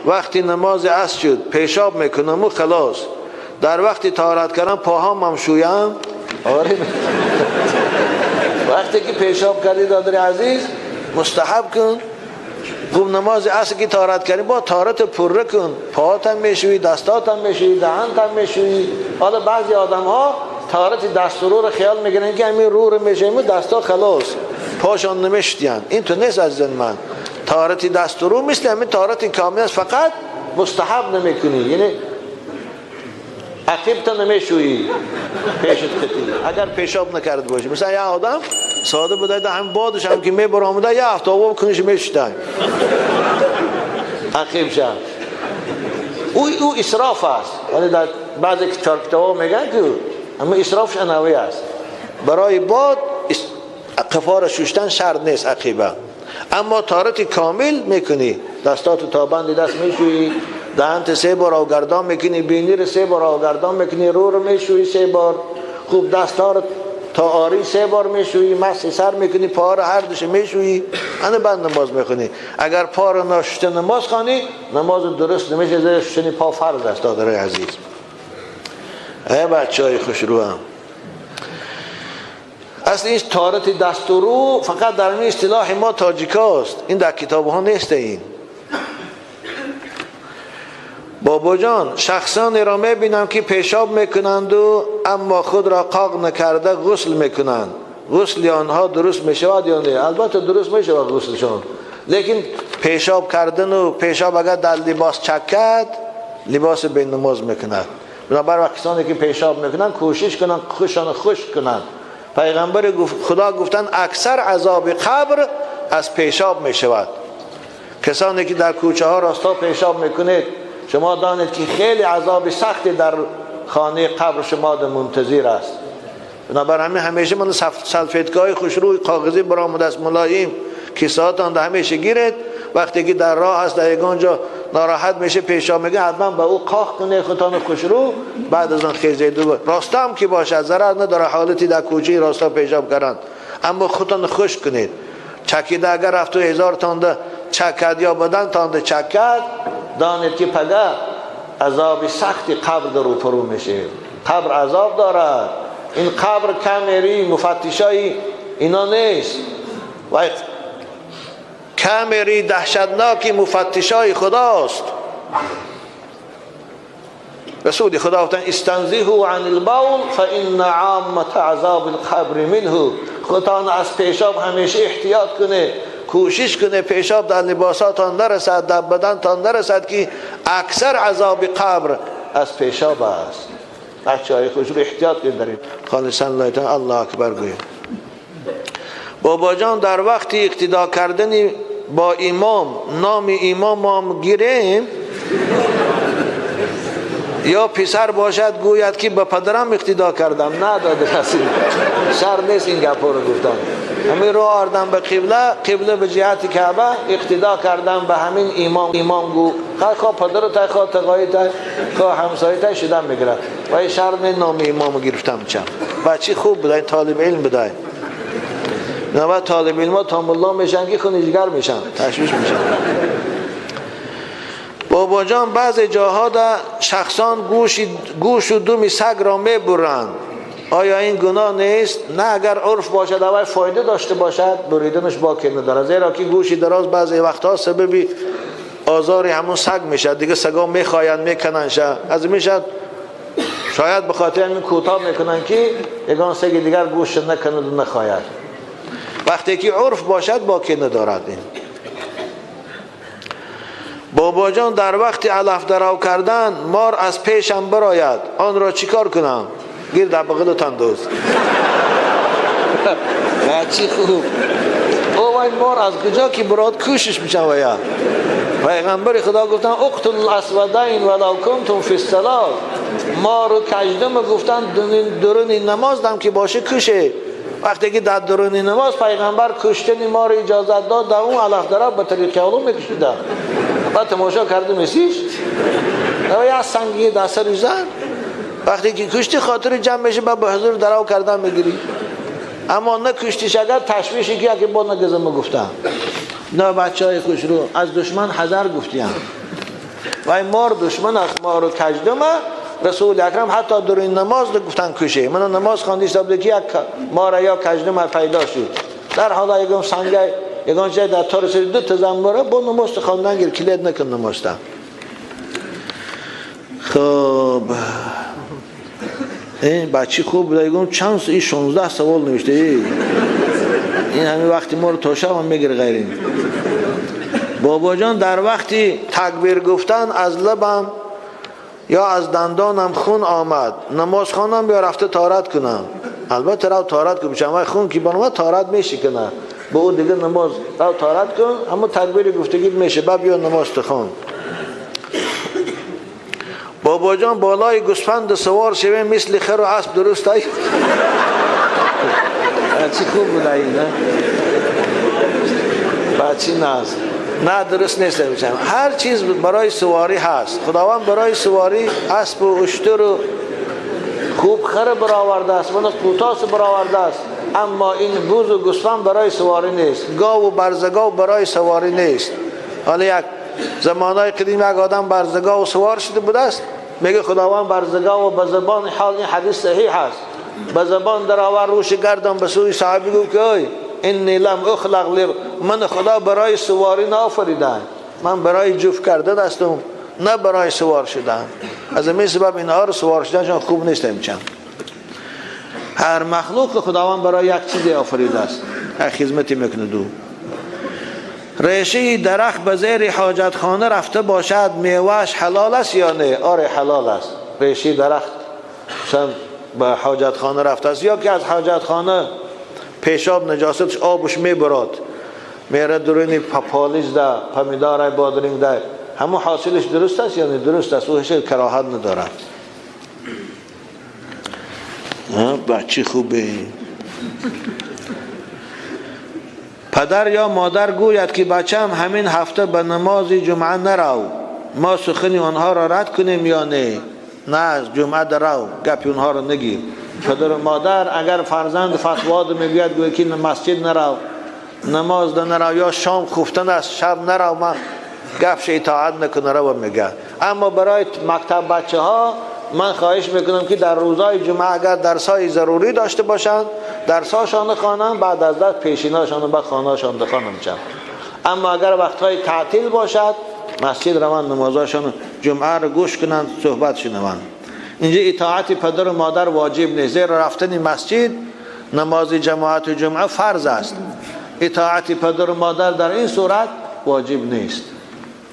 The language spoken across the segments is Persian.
وقتی نماز عصر شد پیشاب میکنم و خلاص، در وقتی طهارت کردم پاهام هم شویم. آره وقتی که پیشاب کردی دادر عزیز مستحب کن. خوب نماز عصر که طهارت کردی با طهارت پره کن، پاهات هم میشوی، دستات هم میشوی، دهنت هم میشوی. حالا بعضی آدم ها طهارت دست و رو خیال میگیرن که همین رو میشه همین دستا خلاص پاشان نمیشتین. این تو نیست عزیزان من. طهارت دست و رو مثل همین طهارت کامل است، فقط مستحب نمیکنی، یعنی عقیب تا نمیشویی پیشت خطی اگر پیشاب نکرد باشی. مثلا یه آدم ساده بوده هم بادش هم که میبر آمده یه هفته آبا کنیش میشتن عقیب شد. او اسراف است. ولی در بعضی کتاب میگن که اما اسرافش انوی است. برای باد قفار شوشتن شرط نیست عقیبه، اما طهارت کامل میکنی، دستاتو تا بند دست میشویی، دهنت 3 بار آوگردان میکنی، بینی رو 3 بار آوگردان میکنی، رو میشویی 3 بار، خوب دستا رو تا آری 3 بار میشویی، مسح سر میکنی، پا رو هر دوش میشویی، انا بعد نماز میخونی. اگر پا رو نشسته نماز خوانی نماز درست نمیشه، زیر شنی پا فرض است دادر عزیز. ای بچهای خوشرو هم اصل این طهارت دست و رو فقط در این اصطلاح ما تاجیکاست، این در کتاب ها نیست. این بابا جان شخصانی را میبینم که پیشاب میکنند و اما خود را قاق نکرده غسل میکنند، غسل آنها درست میشود یا نه؟ البته درست میشود غسلشان، لیکن پیشاب کردن و پیشاب اگر در لباس چک کرد لباس به نماز میکند. بنابراین کسانی که پیشاب میکنند کوشش کنند خوششان خشک کنند. پیغمبر خدا گفتن اکثر عذاب قبر از پیشاب می شود. کسانی که در کوچه ها راستا پیشاب میکنید شما دانید که خیلی عذاب سختی در خانه قبر شما منتظر است. بنابراین همیشه من سلفیتگاه خوشروی کاغذی برآمده است ملایم کیسهاتان ده همیشه گیرید. وقتی که در راه هست در یگانجا ناراحت میشه پیشاب میگه حتما به او قاق کنه خودتان خوشرو، بعد از آن خیزید دو راستا هم که باشه ضرر نداره حالتی در کوچه راستا پیشاب کردن، اما خودتان خوش کنید. چکیده اگر رفت و 1000 تانده چکد یا بدن تانده چکد دانید که پگه عذاب سختی قبر در رو فرو میشه. قبر عذاب دارد. این قبر کمری مفتشایی اینا نیست و کمری دهشتناکی مفتشای خداست. رسول خدا گفتن استنزهوا عن البول فان عامه عذاب القبر منه. خودتان از پیشاب همیشه احتیاط کنه، کوشش کنه پیشاب در لباساتان نرسد، در بدنتان نرسد که اکثر عذاب قبر از پیشاب است. بچه‌های خوش رو احتیاط کنید دارید. خالصا الله اکبر گوید. بابا جان در وقت اقتدا کردن با امام نام امام هم گیریم یا پسر باشد گوید که با پدرم اقتدا کردم؟ نه داده کسی شر نیست این گپ رو گفتن. همین رو آردم به قبله به جهت کعبه اقتدا کردم به همین امام گو خواه پدر تا خواه تقایی تا خواه همسایی تا شدم میگرد و شر نه نام امام گرفتم. چم بچه خوب بودن طالب علم بودن، نه طالب علم تا ملا میشن که خونیجگر میشن تشویش میشن. بابا جان بعضی جاها در شخصان گوش و دم سگ را میبرند، آیا این گناه نیست؟ نه اگر عرف باشد اول فایده داشته باشد بریدنش باکی نداره، زیرا که گوشی دراز بعضی وقتها سبب آزار همون سگ میشد دیگه. سگا میخواین میکننش از میشد شاید به خاطر همین کوتاه میکنن که یگان سگ دیگر گوش نکند و نخواید. وقتی که عرف باشد باکی ندارد. این بابا جان در وقت علف درو کردن مار از پیشم براید، آن را چیکار کنم؟ گیر در بغلتان دوست چی خوب او این مار از کجا که براد کوشش میشن ویا. پیغمبر خدا گفتن اقتل الاسودین ولو کنتم فی الصلاه. مار و کژدم گفتن درون نماز دم که باشه کشه. وقتی که در درون نماز پیغمبر کشتن ما رو اجازت داد در اون علف درب به طریق علوم میکشیده. بعد تماشا کرده مسیش یا از سنگی دست رو زن وقتی که کشتی خاطر جمع میشه به حضور درو کردن میگیری، اما نه کشتیش اگر تشویشی که با نگزم گفتم نه بچه های خوشرو از دشمن حذر گفتیم و مار دشمن است، ما رو کجدم. رسول اکرم حتی در این نماز گفتن کشه. من نماز خواندی سبده که یک مار یا کجدم پیدا شد، در حالا یکم سنگه یکان جای در طور سری دو تزنباره با نماز خواندن گیر کلید نکن نماز. خب این بچه خوب بوده. یکم چند این 16 سوال نوشته. این همه وقتی ما رو توشا هم میگیره غیرین. بابا جان در وقتی تکبیر گفتن از لبم یا از دندانم خون آمد، نماز خوانم یا رفته طهارت کنم؟ البته رو طهارت کنم، چون خون کی بنواد طهارت میشه کنه، با اون دیگه نماز رو طهارت کن، اما تکبیر گفتگی میشه بعد بیا نماز تخون. بابا جان بالای گوسفند سوار شویم مثل خر و اسب درست ای؟ چی خوب بوده این نه؟ بچی ناز نه درست نیست میشم. هر چیز برای سواری هست. خداوند برای سواری اسب و اشتر و خوب خر برآورده است، من قوتاس برآورده است، اما این بوز و گوسفند برای سواری نیست. گاو و برزگاو برای سواری نیست. حالا یک زمانهای قدیم یک آدم برزگاو سوار شده بوده است، میگه خداوند برزگاو به زبان حال، این حدیث صحیح است، به زبان در آور روش گردم به سوی صحابی گفت که ای انی لم اخلق من خدا برای سواری نآفریدم، من برای جفت کردن هستم نه برای سوار شدن. از این سبب اینها رو سوار شدنشان خوب نیست. چند هر مخلوق خداوند برای یک چیزی آفریده است، هر خدمتی میکنه. دو ریشه درخت به زیر حاجت خانه رفته باشد میوهش حلال است یا نه؟ آره حلال است. ریشه درخت به حاجت خانه رفته است یا که از حاجت خانه پیشاب نجاستش آبش میبرد میره درونی پاپالیز ده پمیدار بادرینگ ده، همون حاصلش درست است یا نه؟ درست است. اوش کراهت نداره. بچه خوبه. پدر یا مادر گوید که بچم همین هفته به نماز جمعه نرو، ما سخنی آنها را رد کنیم یا نه؟ نه جمعه درو، گپی اونها را نگیر. پدر و مادر اگر فرزند فتوا ده میگوید گوید که مسجد نرو، نماز ده نرو، یا شام خفتن است شب نرو، من گپش اطاعت نکنه رو میگه. اما برای مکتب بچه ها من خواهش میکنم که در روزهای جمعه اگر درسای ضروری داشته باشند درساشان خوانند، بعد از درس پیشیناشان به خانه‌شان بخوانند چند. اما اگر وقتهای تعطیل باشد مسجد روان نمازاشان جمعه رو گوش کنند، صحبت شنوند. اینجا اطاعت پدر و مادر واجب نیست، زیرا رفتن مسجد نماز جماعت و جمعه فرض است. اطاعت پدر و مادر در این صورت واجب نیست.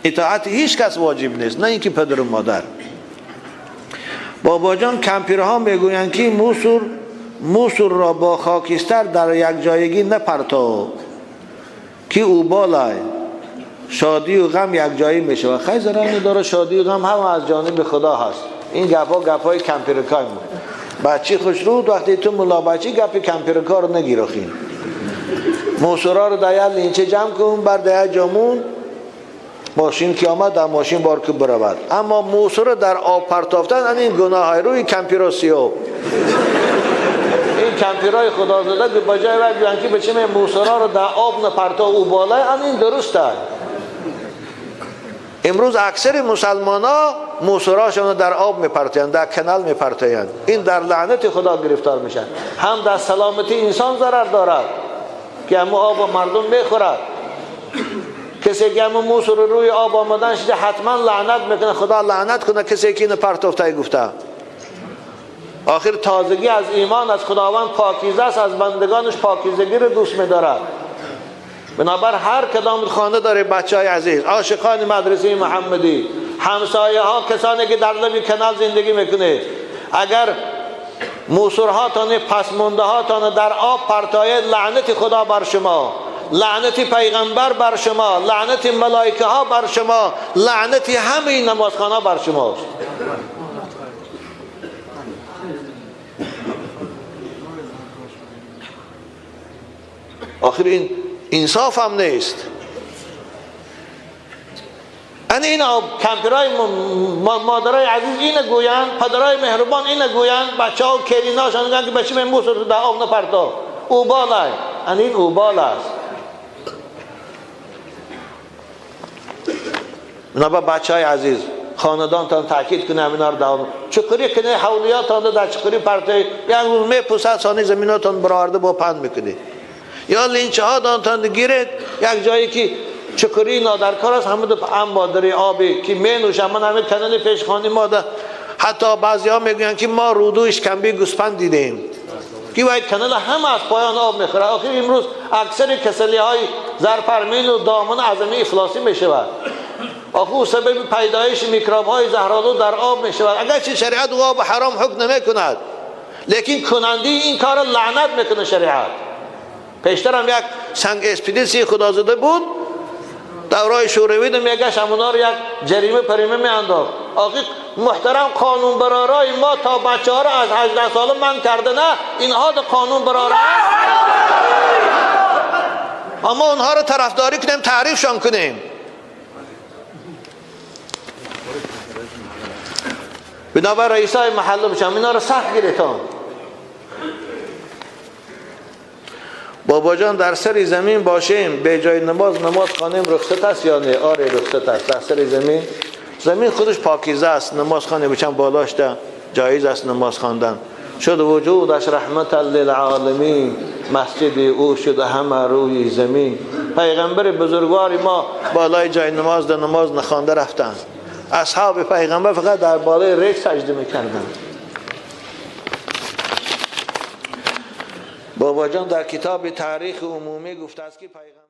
اطاعت هیچ کس واجب نیست، نه اینکه پدر و مادر. بابا جان کمپیرها میگویند که موسور را با خاکستر در یک جایگی نپرتاب که او بالای شادی و غم یک جایی میشه و خیلی ضرر نداره. شادی و غم هم از جانب خدا هست. این گپای کمپیرکای ما. بچه خوشرود وقتی تو ملا بچه گپ کمپیرکا رو نگیرخین. موسورا رو در یک لینچه جمع کن بر در جامون، ماشین که آمد در ماشین بار که برود. اما موسور در آب پرتافتن این گناه های روی کمپیرا سیاه. این کمپیرای خدا زده که بجای وقت بیان که بچه موسورا رو در آب نپرتا او بالای، این درسته. امروز اکثر مسلمان ها موسوراشون در آب میپرتند، در کنال میپرتند. این در لعنت خدا گرفتار میشن. هم در سلامتی انسان ضرر دارد که همون آب مردم میخورد. کسی که همون موسور روی آب آمدن شده حتما لعنت میکنه، خدا لعنت کنه کسی که اینو پرتافته گفته. آخر تازگی از ایمان از خداوند پاکیزه است، از بندگانش پاکیزگی رو دوست می‌دارد. بنابر هر کدام خانه داره بچهای عزیز، عاشقان مدرسه محمدی، همسایه ها، کسانی که در لب کنال زندگی میکنه، اگر موسورهاتان پس مونده هاتان در آب پرتاید، لعنت خدا بر شما، لعنت پیغمبر بر شما، لعنت ملائکه ها بر شما، لعنت همه نمازخانه بر شماست. آخر این انصاف هم نیست. این کمپیرای مادرای عزیز اینه گویند، پدرای مهربان اینه گویند، بچه ها و کلیناش میگن که بچه من موسور در آب نپرتا، اوبال است. این اوبال است. بنابر بچه های عزیز خاندانتان تاکید کنه اینا رو دوام چقری کنه حولیاتان در چقری پرته یک روز میپوسد ثانی زمیناتان برآورده با پند میکنه یا لینچه ها دانتان گیرید یک جایی که چقری نادرکار است همه دو اما در آبی که می نوشم من همه کانال پیشخانی ما ده حتی بعضی ها میگوین که ما رودو اشکمبی گوسپند دیدیم که باید کانال همه از پایان آب میخوره آخر امروز اکثر کسلی های زرپرمین و دامن عظمی افلاسی میشود آخو سبب پیدایش میکروب های زهرآلود در آب میشود اگرچه شریعت او آب حرام حکم نمیکند لیکن کننده این کار لعنت میکنه شریعت پیشتر هم یک سنگ اسپیدیسی خدازده بود دورای شوروی ده میگشت همونا رو یک جریمه پریمه میانداخت آخه محترم قانون برارای ما تا بچه ها رو از 18 ساله من کرده نه اینها ده قانون برارای اما اونها رو طرفداری کنیم تعریفشان کنیم بنابر رئیسای محله بشم اینا رو سخت گیرتان بابا جان در سر زمین باشیم به جای نماز خانیم رخصت است یا نه؟ آره رخصت است. در سر زمین خودش پاکیزه است نماز خانه بچم بالاش ده جایز است نماز خواندن شد وجودش رحمت للعالمین مسجد او شد همه روی زمین پیغمبر بزرگواری ما بالای جای نماز ده نماز نخوانده رفتن اصحاب پیغمبر فقط در بالای ریگ سجده میکردن بابا جان در کتاب تاریخ عمومی گفته است که پیغمبر